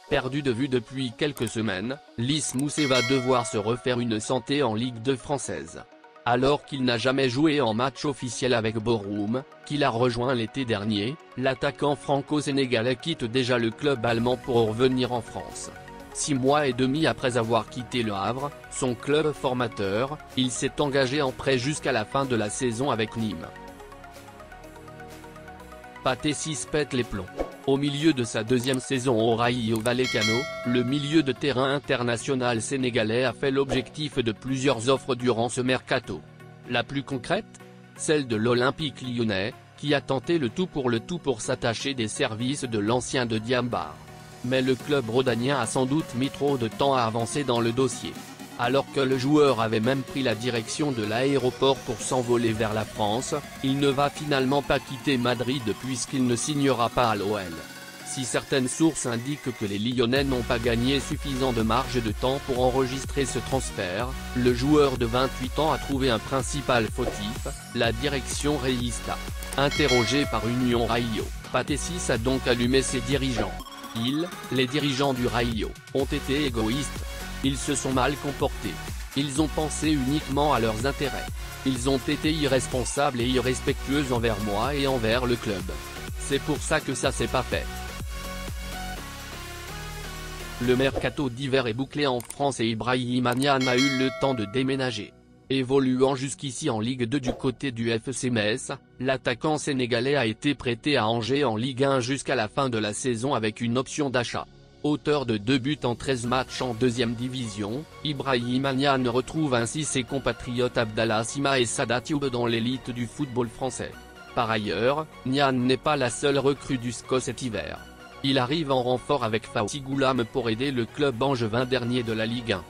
Perdu de vue depuis quelques semaines, Lys Mousset va devoir se refaire une santé en Ligue 2 française. Alors qu'il n'a jamais joué en match officiel avec Bochum, qu'il a rejoint l'été dernier, l'attaquant franco-sénégalais quitte déjà le club allemand pour revenir en France. 6 mois et demi après avoir quitté Le Havre, son club formateur, il s'est engagé en prêt jusqu'à la fin de la saison avec Nîmes. Pathé Ciss pète les plombs. Au milieu de sa deuxième saison au Rayo Vallecano, le milieu de terrain international sénégalais a fait l'objectif de plusieurs offres durant ce mercato. La plus concrète ? Celle de l'Olympique lyonnais, qui a tenté le tout pour s'attacher des services de l'ancien de Diambar. Mais le club rhodanien a sans doute mis trop de temps à avancer dans le dossier. Alors que le joueur avait même pris la direction de l'aéroport pour s'envoler vers la France, il ne va finalement pas quitter Madrid puisqu'il ne signera pas à l'OL. Si certaines sources indiquent que les Lyonnais n'ont pas gagné suffisamment de marge de temps pour enregistrer ce transfert, le joueur de 28 ans a trouvé un principal fautif, la direction réalista. Interrogé par Union Rayo, Pathé Ciss a donc allumé ses dirigeants. Les dirigeants du Rayo, ont été égoïstes. Ils se sont mal comportés. Ils ont pensé uniquement à leurs intérêts. Ils ont été irresponsables et irrespectueux envers moi et envers le club. C'est pour ça que ça s'est pas fait. Le mercato d'hiver est bouclé en France et Ibrahima Niane a eu le temps de déménager. Évoluant jusqu'ici en Ligue 2 du côté du FC Metz, l'attaquant sénégalais a été prêté à Angers en Ligue 1 jusqu'à la fin de la saison avec une option d'achat. Auteur de 2 buts en 13 matchs en deuxième division, Ibrahima Niane retrouve ainsi ses compatriotes Abdallah Sima et Sadat Youb dans l'élite du football français. Par ailleurs, Niane n'est pas la seule recrue du SCO cet hiver. Il arrive en renfort avec Fawzi Goulam pour aider le club angevin dernier de la Ligue 1.